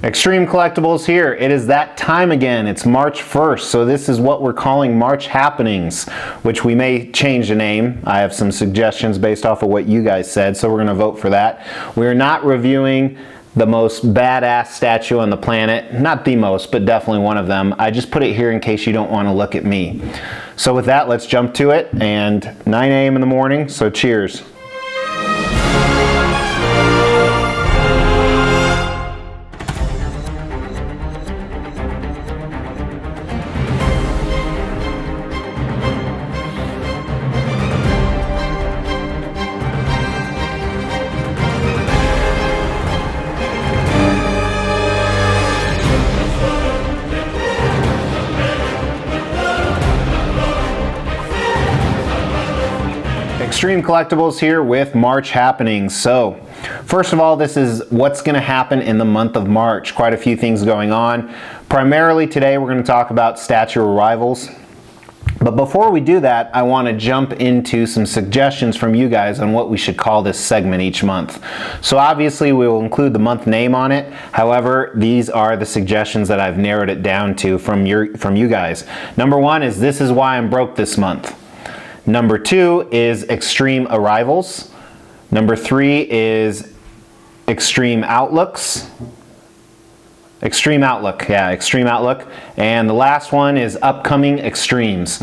Xtreme Collectibles here. It is that time again. It's March 1st, so this is what we're calling March Happenings, which we may change the name. I have some suggestions based off of what you guys said, so we're going to vote for that. We're not reviewing the most badass statue on the planet. Not the most, but definitely one of them. I just put it here in case you don't want to look at me. So with that, let's jump to it. And 9 a.m. in the morning, so cheers. Xtreme Collectibles here with March Happenings. So, first of all, this is what's going to happen in the month of March. Quite a few things going on. Primarily today we're going to talk about statue arrivals. But before we do that, I want to jump into some suggestions from you guys on what we should call this segment each month. So obviously we will include the month name on it. However, these are the suggestions that I've narrowed it down to from you guys. Number one is "This is why I'm broke this month." Number two is Extreme Arrivals. Number three is Extreme Outlooks. Extreme Outlook, yeah, Extreme Outlook. And the last one is Upcoming Extremes.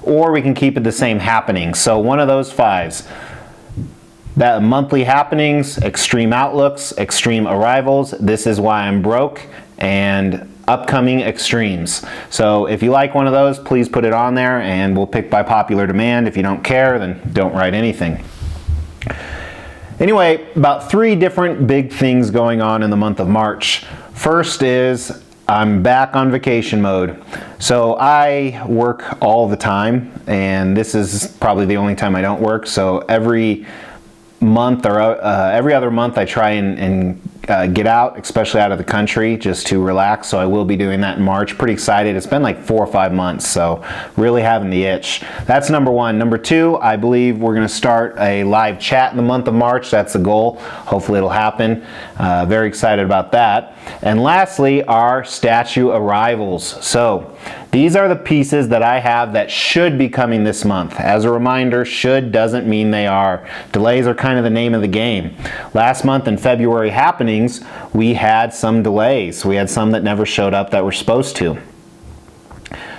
Or we can keep it the same, Happenings. So one of those fives. That monthly happenings, Extreme Outlooks, Extreme Arrivals, This is why I'm broke, and Upcoming Extremes. So if you like one of those, please put it on there and we'll pick by popular demand. If you don't care, then don't write anything. Anyway, about 3 different big things going on in the month of March. First is I'm back on vacation mode. So I work all the time, and this is probably the only time I don't work. So every month or every other month I try and get out, especially out of the country, just to relax. So I will be doing that in March. Pretty excited. It's been like 4 or 5 months, so really having the itch. That's number one. Number two, I believe we're going to start a live chat in the month of March. That's the goal. Hopefully it'll happen. Very excited about that. And lastly, our statue arrivals. So these are the pieces that I have that should be coming this month. As a reminder, should doesn't mean they are. Delays are kind of the name of the game. Last month in February Happenings, we had some delays. We had some that never showed up that were supposed to.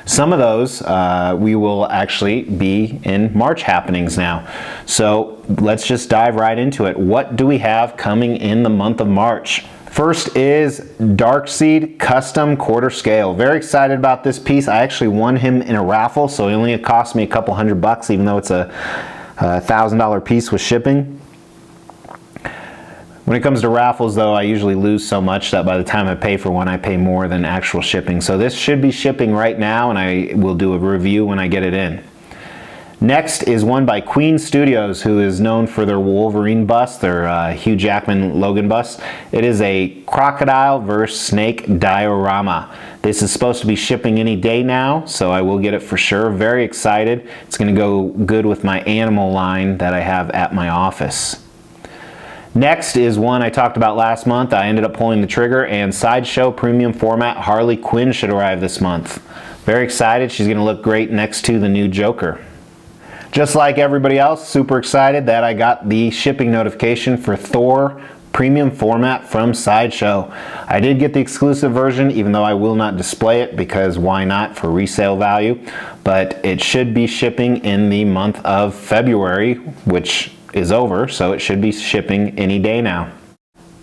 Some of those we will actually be in March Happenings now. So let's just dive right into it. What do we have coming in the month of March? First is Darkseid Custom Quarter Scale. Very excited about this piece. I actually won him in a raffle, so it only cost me a couple $100, even though it's a $1,000 piece with shipping. When it comes to raffles, though, I usually lose so much that by the time I pay for one, I pay more than actual shipping. So this should be shipping right now, and I will do a review when I get it in. Next is one by Queen Studios, who is known for their Wolverine bust, their Hugh Jackman Logan bust. It is a crocodile versus snake diorama. This is supposed to be shipping any day now, so I will get it for sure. Very excited. It's going to go good with my animal line that I have at my office. Next is one I talked about last month. I ended up pulling the trigger, and Sideshow Premium Format Harley Quinn should arrive this month. Very excited. She's going to look great next to the new Joker. Just like everybody else, super excited that I got the shipping notification for Thor Premium Format from Sideshow. I did get the exclusive version, even though I will not display it because why not, for resale value. But it should be shipping in the month of February, which is over, so it should be shipping any day now.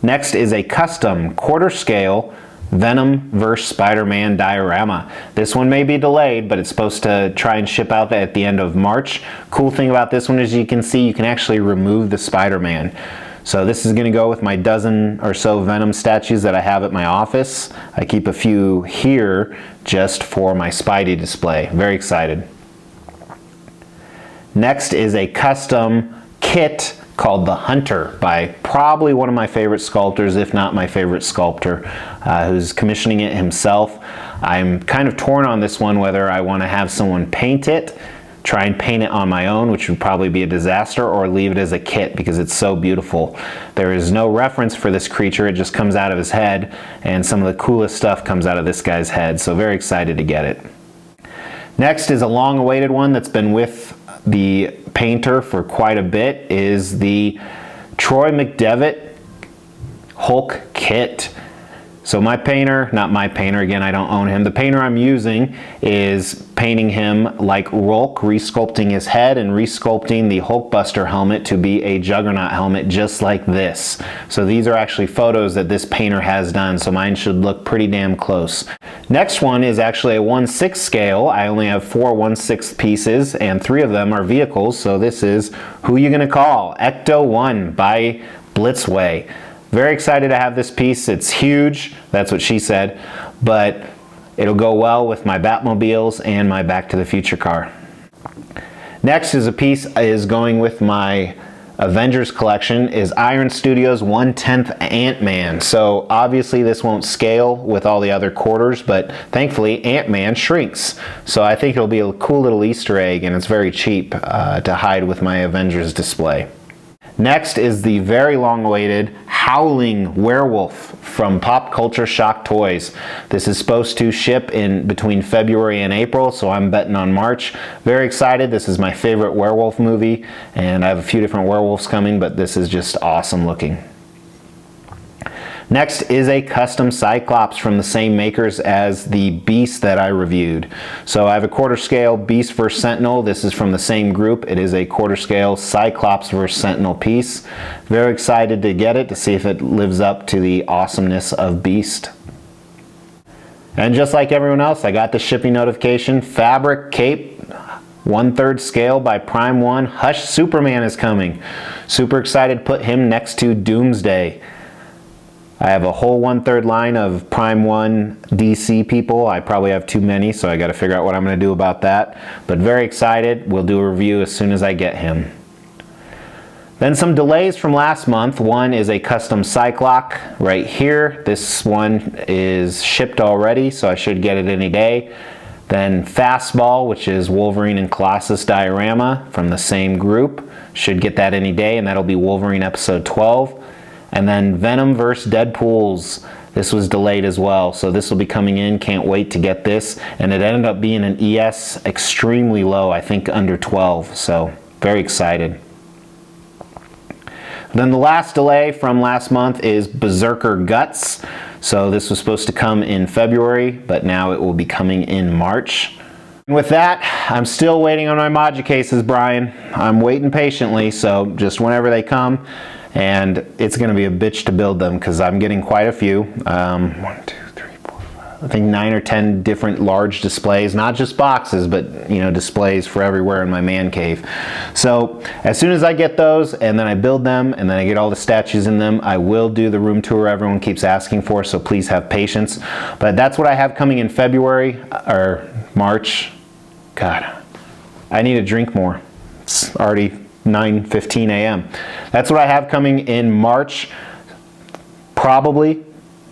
Next is a custom quarter scale Venom vs. Spider-Man diorama. This one may be delayed, but it's supposed to try and ship out at the end of March. Cool thing about this one is you can see you can actually remove the Spider-Man. So this is going to go with my dozen or so Venom statues that I have at my office. I keep a few here just for my Spidey display. Very excited. Next is a custom kit called The Hunter by probably one of my favorite sculptors, if not my favorite sculptor, who's commissioning it himself. I'm kind of torn on this one, whether I want to have someone paint it try and paint it on my own, which would probably be a disaster, or leave it as a kit because it's so beautiful. There is no reference for this creature, it just comes out of his head, and some of the coolest stuff comes out of this guy's head, so very excited to get it. Next is a long-awaited one that's been with the painter for quite a bit, is the Troy McDevitt Hulk kit. So my painter, not my painter, again, I don't own him. The painter I'm using is painting him like Hulk, resculpting his head and resculpting the Hulkbuster helmet to be a Juggernaut helmet just like this. So these are actually photos that this painter has done, so mine should look pretty damn close. Next one is actually a 1/6 scale. I only have 4 1/6 pieces and 3 of them are vehicles, so this is Who You Gonna Call? Ecto 1 by Blitzway. Very excited to have this piece. It's huge, that's what she said, but it'll go well with my Batmobiles and my Back to the Future car. Next is a piece is going with my Avengers collection, is Iron Studios 1/10 Ant-Man. So obviously this won't scale with all the other quarters, but thankfully Ant-Man shrinks. So I think it'll be a cool little Easter egg, and it's very cheap to hide with my Avengers display. Next is the very long-awaited Howling Werewolf from Pop Culture Shock Toys. This is supposed to ship in between February and April, so I'm betting on March. Very excited. This is my favorite werewolf movie, and I have a few different werewolves coming, but this is just awesome looking. Next is a custom Cyclops from the same makers as the Beast that I reviewed. So I have a quarter scale Beast vs. Sentinel. This is from the same group. It is a quarter scale Cyclops vs. Sentinel piece. Very excited to get it to see if it lives up to the awesomeness of Beast. And just like everyone else, I got the shipping notification. Fabric Cape 1/3 scale by Prime One. Hush Superman is coming. Super excited to put him next to Doomsday. I have a whole 1/3 line of Prime One DC people. I probably have too many, so I got to figure out what I'm going to do about that. But very excited. We'll do a review as soon as I get him. Then some delays from last month. One is a custom Cyclops right here. This one is shipped already, so I should get it any day. Then Fastball, which is Wolverine and Colossus diorama from the same group. Should get that any day, and that'll be Wolverine episode 12. And then Venom vs. Deadpool's. This was delayed as well, so this will be coming in. Can't wait to get this. And it ended up being an ES extremely low, I think under 12, so very excited. Then the last delay from last month is Berserker Guts. So this was supposed to come in February, but now it will be coming in March. And with that, I'm still waiting on my Modja cases, Brian. I'm waiting patiently, so just whenever they come. And it's going to be a bitch to build them because I'm getting quite a few. 1, 2, 3, 4, 5. I think 9 or 10 different large displays, not just boxes, but displays for everywhere in my man cave. So as soon as I get those and then I build them and then I get all the statues in them, I will do the room tour everyone keeps asking for, so please have patience. But that's what I have coming in February or March. God, I need to drink more. It's already 9:15 a.m. That's what I have coming in March, probably.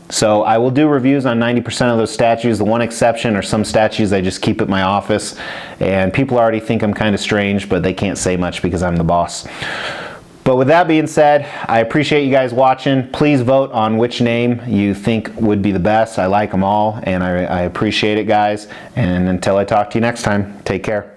So I will do reviews on 90% of those statues. The one exception are some statues I just keep at my office, and people already think I'm kind of strange, but they can't say much because I'm the boss. But with that being said, I appreciate you guys watching. Please vote on which name you think would be the best. I like them all, and I appreciate it, guys. And until I talk to you next time, take care.